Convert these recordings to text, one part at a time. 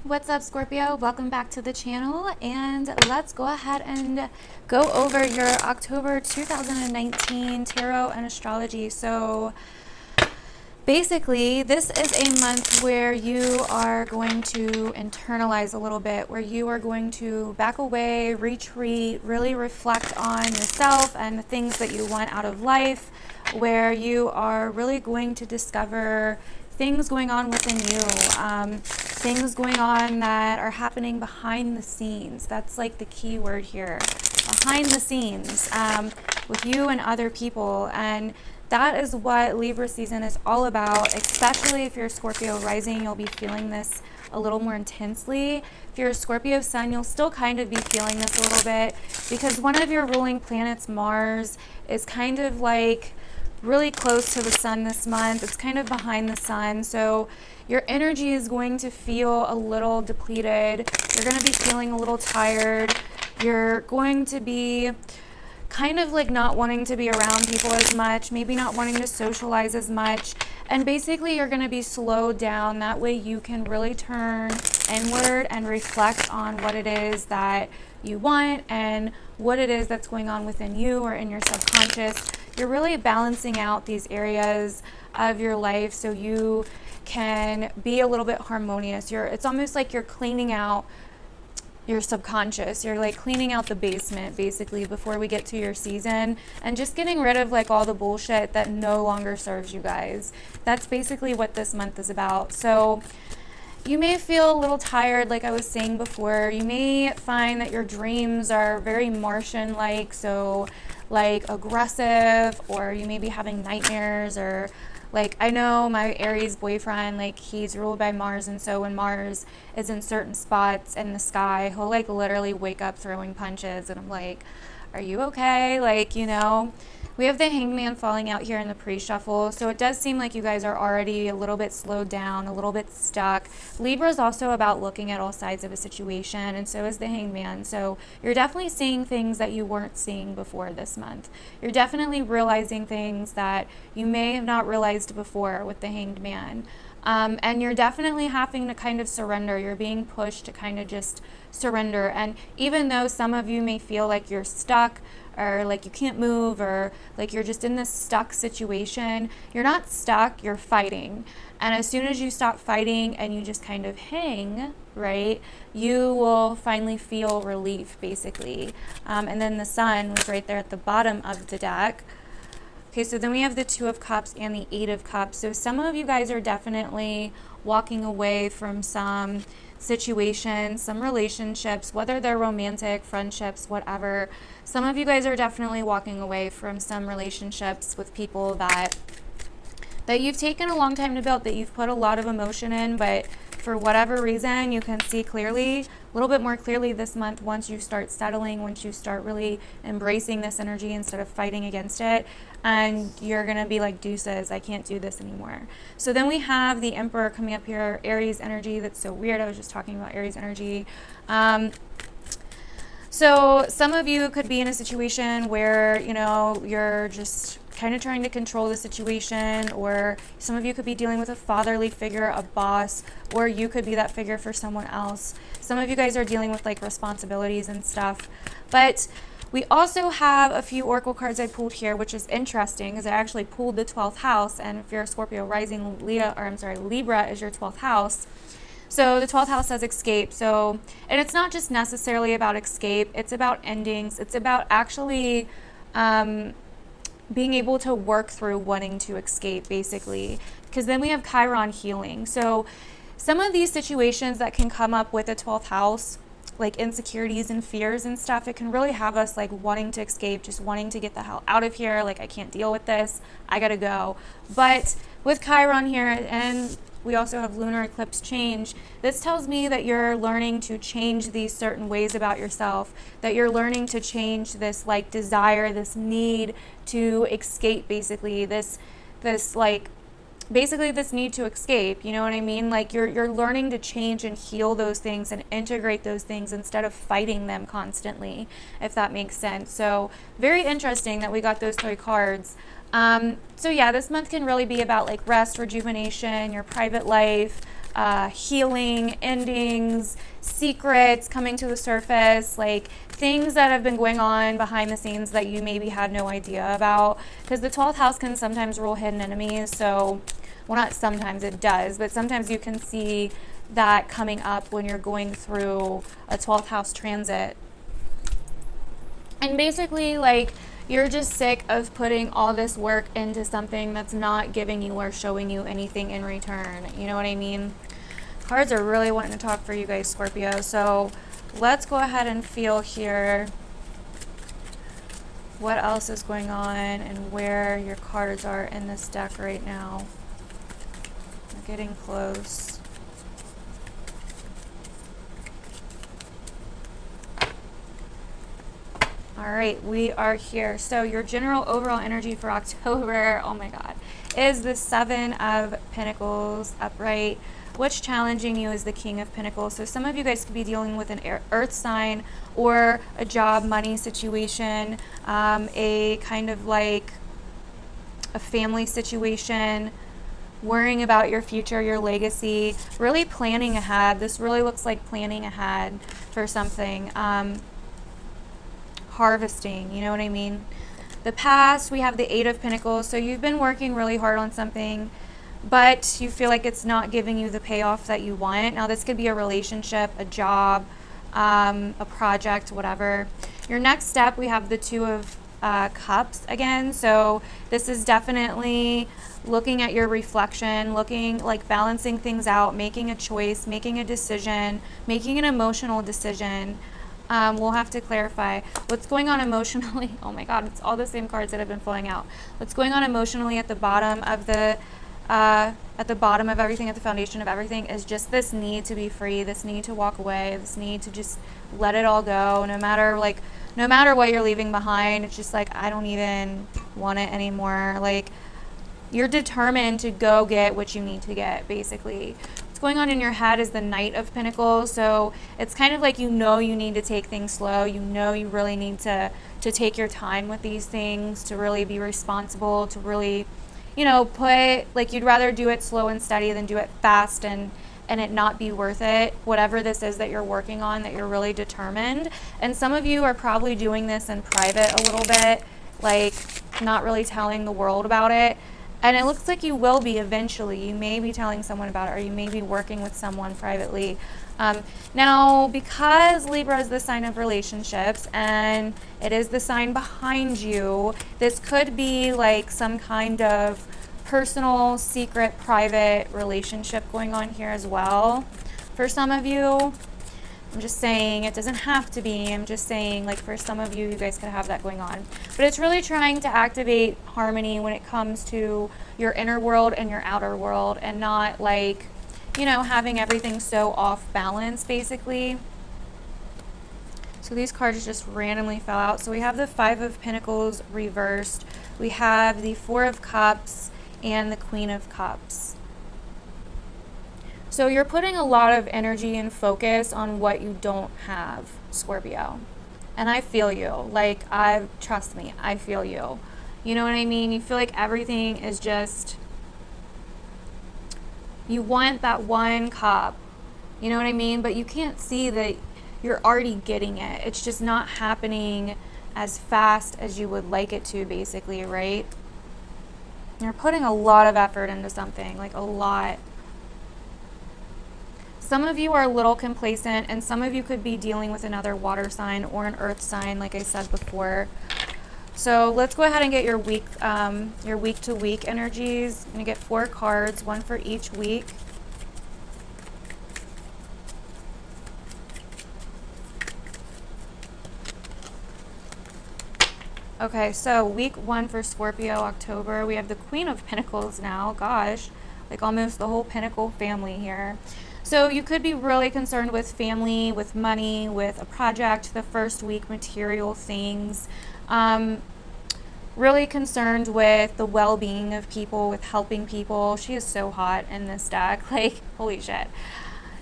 What's up, Scorpio? Welcome back to the channel, and let's go ahead and go over your October 2019 tarot and astrology. So basically, this is a month where you are going to internalize a little bit, where you are going to back away, retreat, really reflect on yourself and the things that you want out of life, where you are really going to discover things going on within you, things going on that are happening behind the scenes. That's like the key word here, behind the scenes, with you and other people. And that is what Libra season is all about, especially if you're a Scorpio rising. You'll be feeling this a little more intensely. If you're a Scorpio sun, you'll still kind of be feeling this a little bit, because one of your ruling planets, Mars, is kind of like really close to the sun this month. It's kind of behind the sun, so your energy is going to feel a little depleted. You're going to be feeling a little tired. You're going to be kind of like not wanting to be around people as much, maybe not wanting to socialize as much, and basically you're going to be slowed down. That way you can really turn inward and reflect on what it is that you want and what it is that's going on within you or in your subconscious. You're really balancing out these areas of your life so you can be a little bit harmonious. It's almost like you're cleaning out your subconscious. You're like cleaning out the basement basically before we get to your season, and just getting rid of like all the bullshit that no longer serves you guys. That's basically what this month is about. So you may feel a little tired, like I was saying before. You may find that your dreams are very Martian-like, so like aggressive, or you may be having nightmares, or like I know my Aries boyfriend, like he's ruled by Mars, and so when Mars is in certain spots in the sky, he'll like literally wake up throwing punches, and I'm like, are you okay? Like, you know, we have the Hangman falling out here in the pre-shuffle, so it does seem like you guys are already a little bit slowed down, a little bit stuck. Libra is also about looking at all sides of a situation, and so is the Hangman. So you're definitely seeing things that you weren't seeing before this month. You're definitely realizing things that you may have not realized before with the Hanged Man. And you're definitely having to kind of surrender. You're being pushed to kind of just surrender. And even though some of you may feel like you're stuck, or like you can't move, or like you're just in this stuck situation, you're not stuck, you're fighting. And as soon as you stop fighting and you just kind of hang, right, you will finally feel relief, basically. And then the Sun was right there at the bottom of the deck. Okay, so then we have the Two of Cups and the Eight of Cups. So some of you guys are definitely walking away from some situations, some relationships, whether they're romantic, friendships, whatever. Some of you guys are definitely walking away from some relationships with people that you've taken a long time to build, that you've put a lot of emotion in, but for whatever reason, you can see clearly, a little bit more clearly this month, once you start settling, once you start really embracing this energy instead of fighting against it, and you're going to be like, deuces, I can't do this anymore. So then we have the Emperor coming up here, Aries energy. That's so weird. I was just talking about Aries energy. So some of you could be in a situation where, you know, you're just kind of trying to control the situation, or some of you could be dealing with a fatherly figure, a boss, or you could be that figure for someone else. Some of you guys are dealing with like responsibilities and stuff. But we also have a few oracle cards I pulled here, which is interesting because I actually pulled the 12th house, and if you're a Scorpio rising, Libra is your 12th house. So the 12th house says escape. So, and it's not just necessarily about escape, it's about endings. It's about actually being able to work through wanting to escape, basically. Because then we have Chiron healing. So some of these situations that can come up with the 12th house, like insecurities and fears and stuff, it can really have us like wanting to escape, just wanting to get the hell out of here. Like, I can't deal with this, I gotta go. But with Chiron here, and we also have lunar eclipse change, this tells me that you're learning to change these certain ways about yourself, that you're learning to change this like desire, this need to escape, basically, this like basically this need to escape, you know what I mean? Like you're learning to change and heal those things and integrate those things instead of fighting them constantly, if that makes sense. So very interesting that we got those three cards. So yeah, this month can really be about like rest, rejuvenation, your private life, healing, endings, secrets coming to the surface, like things that have been going on behind the scenes that you maybe had no idea about. Because the 12th house can sometimes rule hidden enemies. So, well, not sometimes, it does, but sometimes you can see that coming up when you're going through a 12th house transit. And basically, like, you're just sick of putting all this work into something that's not giving you or showing you anything in return. You know what I mean? Cards are really wanting to talk for you guys, Scorpio. So let's go ahead and feel here what else is going on and where your cards are in this deck right now. We're getting close. All right, we are here. So your general overall energy for October, oh my God, is the 7 of Pentacles upright. What's challenging you is the King of Pentacles. So some of you guys could be dealing with an earth sign or a job, money situation, a kind of like a family situation, worrying about your future, your legacy, really planning ahead. This really looks like planning ahead for something. Harvesting, you know what I mean? The past, we have the 8 of Pentacles. So you've been working really hard on something, but you feel like it's not giving you the payoff that you want. Now, this could be a relationship, a job, a project, whatever. Your next step, we have the 2 of Cups again. So this is definitely looking at your reflection, looking like balancing things out, making a choice, making a decision, making an emotional decision. We'll have to clarify what's going on emotionally. Oh my God, it's all the same cards that have been flowing out. What's going on emotionally at the bottom of everything, at the foundation of everything, is just this need to be free, this need to walk away, this need to just let it all go. No matter what you're leaving behind, it's just like, I don't even want it anymore. Like, you're determined to go get what you need to get, basically. Going on in your head is the Knight of Pentacles. So it's kind of like, you need to take things slow. You really need to take your time with these things, to really be responsible, to really, put, like, you'd rather do it slow and steady than do it fast and it not be worth it. Whatever this is that you're working on, that you're really determined. And some of you are probably doing this in private a little bit, like not really telling the world about it. And it looks like you will be eventually. You may be telling someone about it, or you may be working with someone privately. Now, because Libra is the sign of relationships and it is the sign behind you, this could be like some kind of personal, secret, private relationship going on here as well. For some of you, I'm just saying, it doesn't have to be. I'm just saying, like, for some of you, you guys could have that going on. But it's really trying to activate harmony when it comes to your inner world and your outer world, and not, like, having everything so off balance, basically. So these cards just randomly fell out. So we have the 5 of Pentacles reversed. We have the 4 of Cups and the Queen of Cups. So you're putting a lot of energy and focus on what you don't have, Scorpio. And I feel you. Like, trust me, I feel you. You know what I mean? You feel like everything is just, you want that one cup. You know what I mean? But you can't see that you're already getting it. It's just not happening as fast as you would like it to, basically, right? You're putting a lot of effort into something, like a lot. Some of you are a little complacent, and some of you could be dealing with another water sign or an earth sign, like I said before. So let's go ahead and get your week-to-week energies. I'm going to get 4 cards, one for each week. Okay, so week 1 for Scorpio, October. We have the Queen of Pentacles now. Gosh, like almost the whole Pentacle family here. So you could be really concerned with family, with money, with a project, the first week, material things. Really concerned with the well-being of people, with helping people. She is so hot in this deck. Like, holy shit.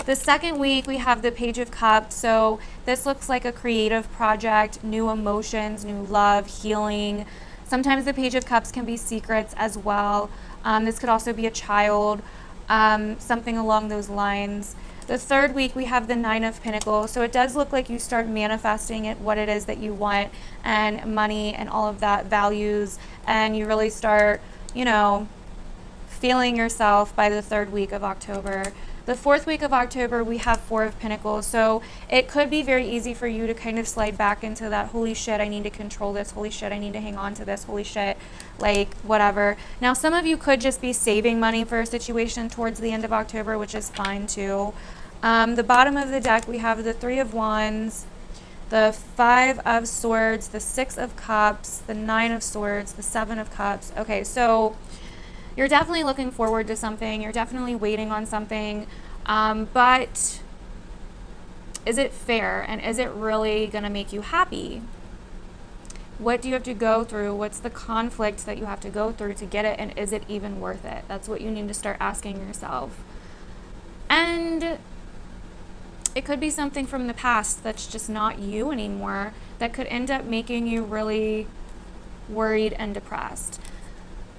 The second week, we have the Page of Cups. So this looks like a creative project, new emotions, new love, healing. Sometimes the Page of Cups can be secrets as well. This could also be a child. something along those lines. The third week, we have the Nine of Pentacles. So it does look like you start manifesting it, what it is that you want, and money and all of that, values, and you really start, you know, feeling yourself by the third week of October. The fourth week of October, we have Four of Pentacles. So it could be very easy for you to kind of slide back into that, holy shit, I need to control this. Holy shit, I need to hang on to this. Holy shit, like whatever. Now, some of you could just be saving money for a situation towards the end of October, which is fine too. The bottom of the deck, we have the Three of Wands, the Five of Swords, the Six of Cups, the Nine of Swords, the Seven of Cups. Okay, so you're definitely looking forward to something. You're definitely waiting on something. But is it fair? And is it really going to make you happy? What do you have to go through? What's the conflict that you have to go through to get it? And is it even worth it? That's what you need to start asking yourself. And it could be something from the past that's just not you anymore that could end up making you really worried and depressed.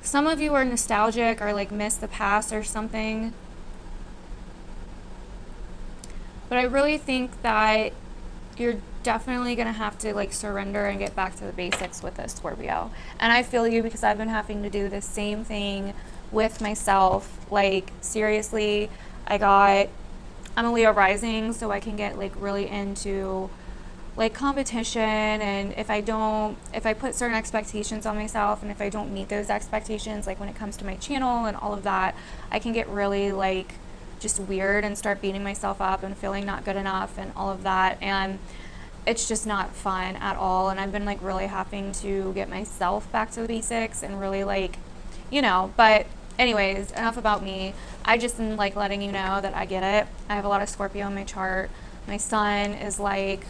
Some of you are nostalgic or like miss the past or something. But I really think that you're definitely going to have to like surrender and get back to the basics with this, Scorpio. And I feel you, because I've been having to do the same thing with myself. Like seriously, I'm a Leo rising, so I can get like really into like competition, and if I put certain expectations on myself, and if I don't meet those expectations, like when it comes to my channel and all of that, I can get really like just weird and start beating myself up and feeling not good enough and all of that, and it's just not fun at all. And I've been like really having to get myself back to the basics and really like, you know, but anyways, enough about me. I just am like letting you know that I get it. I have a lot of Scorpio in my chart. My sun is like,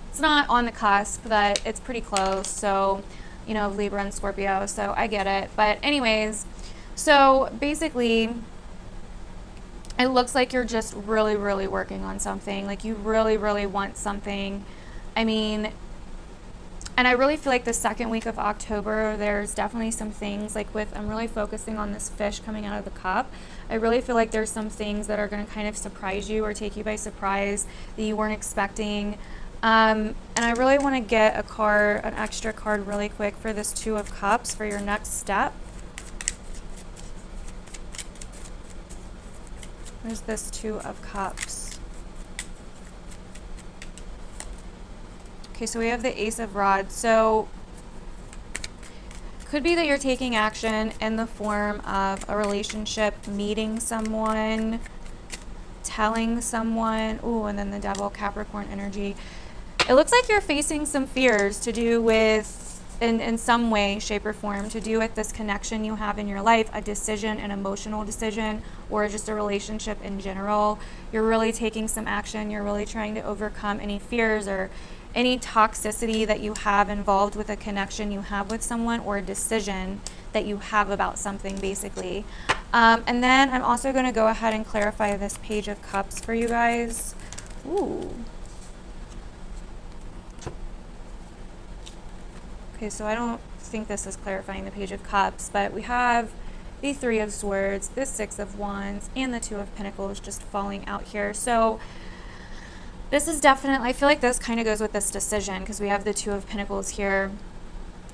it's not on the cusp, but it's pretty close. So, you know, Libra and Scorpio, so I get it. But anyways, so basically, it looks like you're just really, really working on something. Like you really, really want something. I mean, and I really feel like the second week of October, there's definitely some things like I'm really focusing on this fish coming out of the cup. I really feel like there's some things that are going to kind of surprise you or take you by surprise that you weren't expecting. And I really want to get an extra card really quick for this Two of Cups for your next step. Where's this Two of Cups? Okay, so we have the Ace of Rods. So could be that you're taking action in the form of a relationship, meeting someone, telling someone. Ooh, and then the Devil, Capricorn energy. It looks like you're facing some fears to do with, in some way, shape, or form, to do with this connection you have in your life, a decision, an emotional decision, or just a relationship in general. You're really taking some action. You're really trying to overcome any fears or any toxicity that you have involved with a connection you have with someone or a decision that you have about something, basically. And then I'm also going to go ahead and clarify this Page of Cups for you guys. Ooh. Okay, so I don't think this is clarifying the Page of Cups, but we have the Three of Swords, the Six of Wands, and the Two of Pentacles just falling out here. So this is definitely, I feel like this kind of goes with this decision because we have the Two of Pentacles here.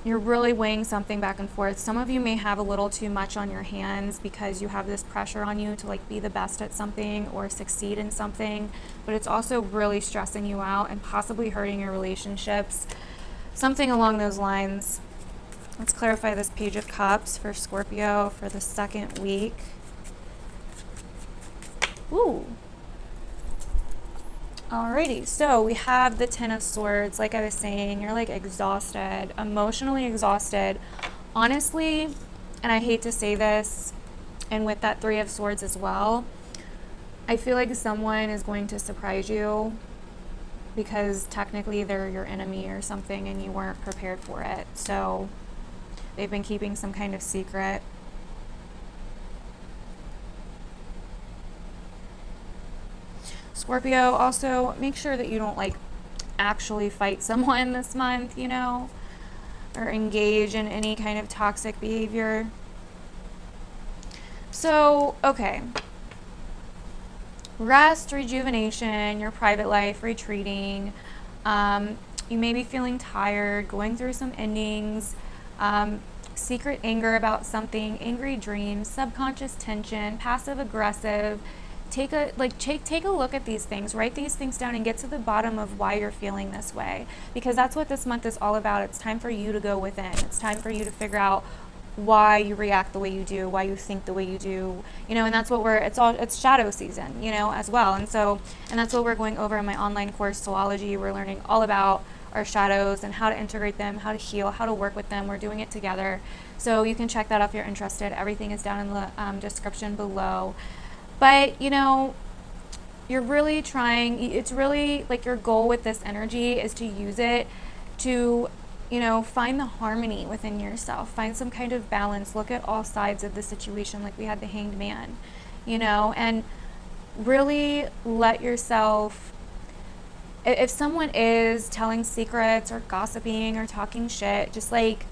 You're really weighing something back and forth. Some of you may have a little too much on your hands because you have this pressure on you to like be the best at something or succeed in something, but it's also really stressing you out and possibly hurting your relationships. Something along those lines. Let's clarify this Page of Cups for Scorpio for the second week. Ooh. Alrighty, so we have the Ten of Swords. Like I was saying, you're like exhausted, emotionally exhausted. Honestly, and I hate to say this, and with that Three of Swords as well, I feel like someone is going to surprise you because technically they're your enemy or something and you weren't prepared for it. So they've been keeping some kind of secret. Scorpio, also make sure that you don't like actually fight someone this month, you know, or engage in any kind of toxic behavior. So, okay. Rest, rejuvenation, your private life, retreating. You may be feeling tired, going through some endings, secret anger about something, angry dreams, subconscious tension, passive aggressive. Take a look at these things, write these things down, and get to the bottom of why you're feeling this way, because that's what this month is all about. It's time for you to go within. It's time for you to figure out why you react the way you do, why you think the way you do, and that's what it's shadow season, as well. And that's what we're going over in my online course, Soulology. We're learning all about our shadows and how to integrate them, how to heal, how to work with them. We're doing it together. So you can check that out if you're interested. Everything is down in the description below. But, you're really trying, it's really like your goal with this energy is to use it to find the harmony within yourself, find some kind of balance, look at all sides of the situation, like we had the Hanged Man, and really let yourself, if someone is telling secrets or gossiping or talking shit, just like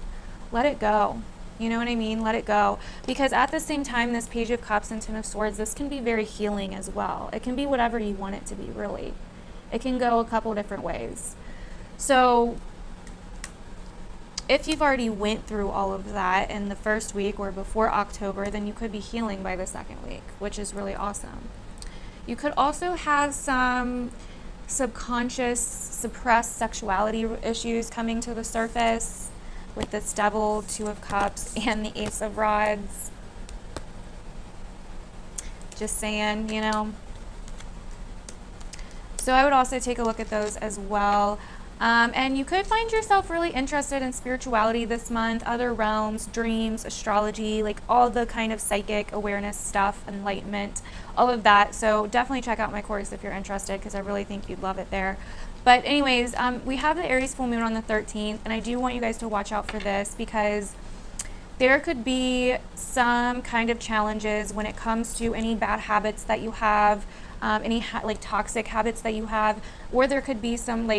let it go. You know what I mean? Let it go. Because at the same time, this Page of Cups and Ten of Swords, this can be very healing as well. It can be whatever you want it to be, really. It can go a couple different ways. So if you've already went through all of that in the first week or before October, then you could be healing by the second week, which is really awesome. You could also have some subconscious, suppressed sexuality issues coming to the surface with this Devil, Two of Cups, and the Ace of Rods. Just saying, So I would also take a look at those as well. And you could find yourself really interested in spirituality this month, other realms, dreams, astrology, like all the kind of psychic awareness stuff, enlightenment, all of that. So definitely check out my course if you're interested, because I really think you'd love it there. But anyways, we have the Aries full moon on the 13th, and I do want you guys to watch out for this, because there could be some kind of challenges when it comes to any bad habits that you have, any toxic habits that you have, or there could be some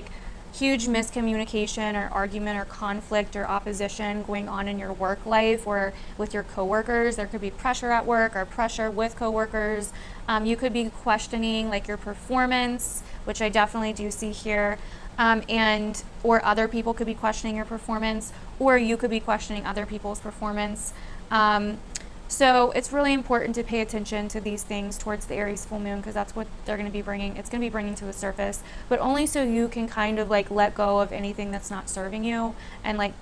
huge miscommunication or argument or conflict or opposition going on in your work life or with your coworkers. There could be pressure at work or pressure with coworkers. You could be questioning your performance, which I definitely do see here, or other people could be questioning your performance, or you could be questioning other people's performance. So it's really important to pay attention to these things towards the Aries full moon, because that's what they're going to be bringing. It's going to be bringing to the surface, but only so you can kind of let go of anything that's not serving you and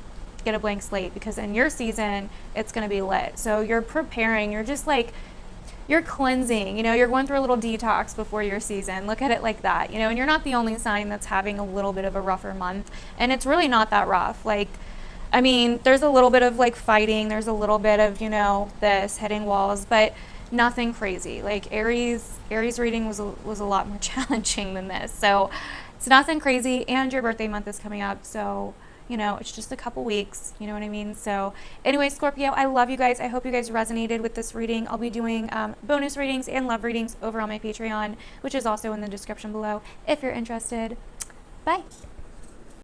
get a blank slate, because in your season, it's going to be lit. So you're preparing, you're just you're cleansing, you're going through a little detox before your season. Look at it like that, and you're not the only sign that's having a little bit of a rougher month, and it's really not that rough. There's a little bit of fighting, there's a little bit of, this hitting walls, but nothing crazy. Aries reading was a lot more challenging than this. So it's nothing crazy, and your birthday month is coming up. So, it's just a couple weeks, you know what I mean? So anyway, Scorpio, I love you guys. I hope you guys resonated with this reading. I'll be doing bonus readings and love readings over on my Patreon, which is also in the description below if you're interested. Bye.